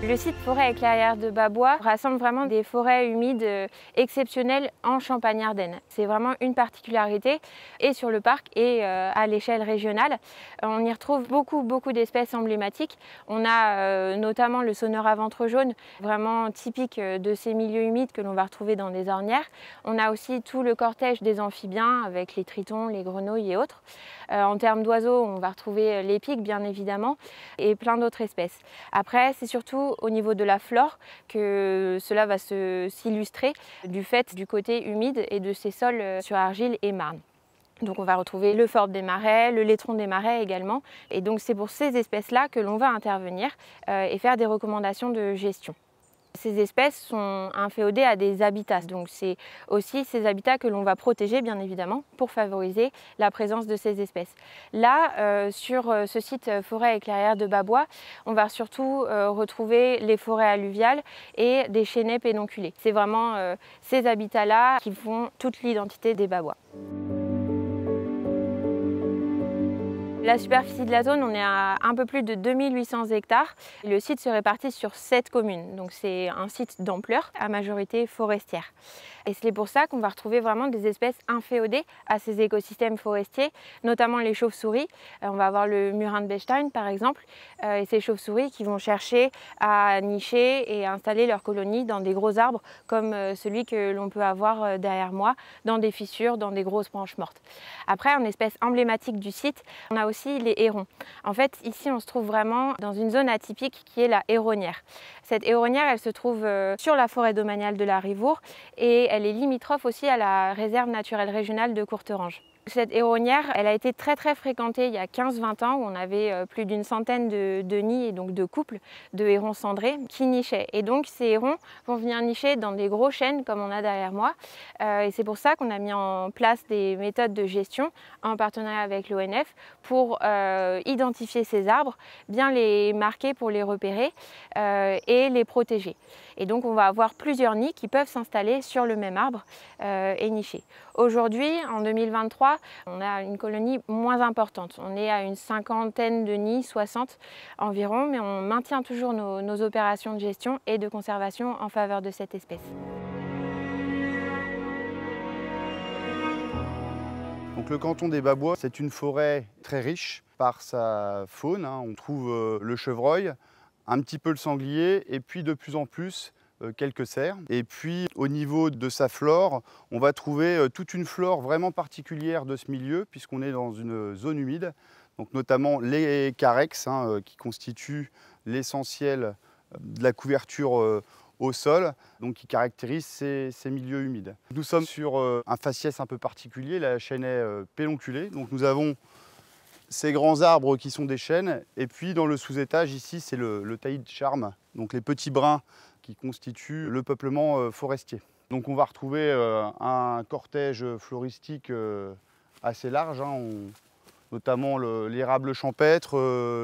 Le site forêt et clairière de Babois rassemble vraiment des forêts humides exceptionnelles en Champagne-Ardenne. C'est vraiment une particularité et sur le parc et à l'échelle régionale. On y retrouve beaucoup d'espèces emblématiques. On a notamment le sonneur à ventre jaune, vraiment typique de ces milieux humides que l'on va retrouver dans des ornières. On a aussi tout le cortège des amphibiens avec les tritons, les grenouilles et autres. En termes d'oiseaux, on va retrouver les pics bien évidemment et plein d'autres espèces. Après, c'est surtout au niveau de la flore que cela va s'illustrer du fait du côté humide et de ces sols sur argile et marne. Donc on va retrouver le forbe des marais, le laitron des marais également. Et donc c'est pour ces espèces-là que l'on va intervenir et faire des recommandations de gestion. Ces espèces sont inféodées à des habitats, donc c'est aussi ces habitats que l'on va protéger bien évidemment pour favoriser la présence de ces espèces. Là, sur ce site forêt et clairière de Babois, on va surtout retrouver les forêts alluviales et des chênaies pédonculées. C'est vraiment ces habitats-là qui font toute l'identité des Babois. La superficie de la zone, on est à un peu plus de 2800 hectares. Le site se répartit sur 7 communes, donc c'est un site d'ampleur, à majorité forestière. Et c'est pour ça qu'on va retrouver vraiment des espèces inféodées à ces écosystèmes forestiers, notamment les chauves-souris. On va avoir le murin de Bechstein par exemple, et ces chauves-souris qui vont chercher à nicher et à installer leur colonie dans des gros arbres comme celui que l'on peut avoir derrière moi, dans des fissures, dans des grosses branches mortes. Après, en espèce emblématique du site, on a aussi les hérons. En fait, ici, on se trouve vraiment dans une zone atypique qui est la héronnière. Cette héronnière, elle se trouve sur la forêt domaniale de la Rivoure et elle est limitrophe aussi à la réserve naturelle régionale de Courterange. Cette héronnière, elle a été très fréquentée il y a 15-20 ans où on avait plus d'une centaine de nids et donc de couples de hérons cendrés qui nichaient. Et donc ces hérons vont venir nicher dans des gros chênes comme on a derrière moi. Et c'est pour ça qu'on a mis en place des méthodes de gestion en partenariat avec l'ONF pour identifier ces arbres, bien les marquer pour les repérer et les protéger. Et donc on va avoir plusieurs nids qui peuvent s'installer sur le même arbre et nicher. Aujourd'hui, en 2023, on a une colonie moins importante. On est à une cinquantaine de nids, 60 environ, mais on maintient toujours nos opérations de gestion et de conservation en faveur de cette espèce. Donc le canton des Babois, c'est une forêt très riche par sa faune. On trouve le chevreuil, un petit peu le sanglier et puis de plus en plus quelques cerfs. Et puis au niveau de sa flore, on va trouver toute une flore vraiment particulière de ce milieu puisqu'on est dans une zone humide, donc notamment les carex qui constituent l'essentiel de la couverture au sol, donc qui caractérise ces milieux humides. Nous sommes sur un faciès un peu particulier, la chênaie pédonculée. Donc nous avons ces grands arbres qui sont des chênes, et puis dans le sous-étage ici c'est le taillis de charme, donc les petits brins qui constituent le peuplement forestier. Donc on va retrouver un cortège floristique assez large, notamment l'érable champêtre,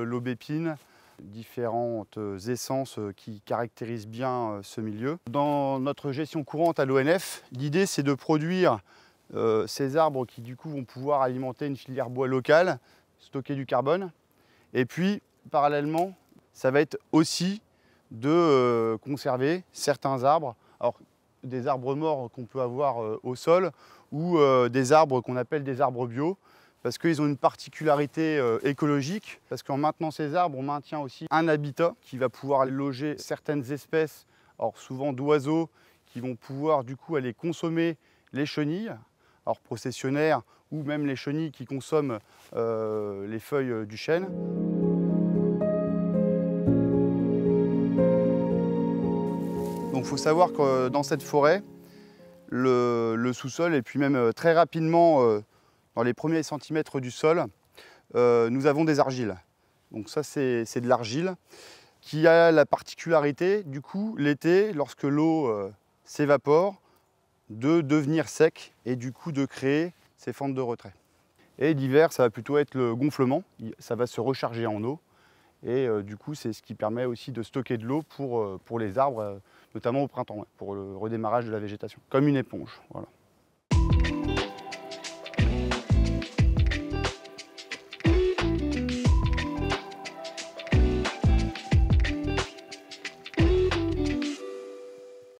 l'aubépine, différentes essences qui caractérisent bien ce milieu. Dans notre gestion courante à l'ONF, l'idée c'est de produire ces arbres qui du coup vont pouvoir alimenter une filière bois locale, stocker du carbone. Et puis parallèlement, ça va être aussi de conserver certains arbres, alors des arbres morts qu'on peut avoir au sol ou des arbres qu'on appelle des arbres bio, parce qu'ils ont une particularité écologique, parce qu'en maintenant ces arbres, on maintient aussi un habitat qui va pouvoir loger certaines espèces, alors souvent d'oiseaux, qui vont pouvoir du coup aller consommer les chenilles, alors processionnaires ou même les chenilles qui consomment les feuilles du chêne. Donc il faut savoir que dans cette forêt, le sous-sol et puis même très rapidement dans les premiers centimètres du sol, nous avons des argiles. Donc ça c'est de l'argile qui a la particularité du coup l'été, lorsque l'eau s'évapore, de devenir sec et du coup de créer ces fentes de retrait. Et l'hiver ça va plutôt être le gonflement, ça va se recharger en eau. Et du coup, c'est ce qui permet aussi de stocker de l'eau pour les arbres, notamment au printemps, pour le redémarrage de la végétation, comme une éponge. Voilà.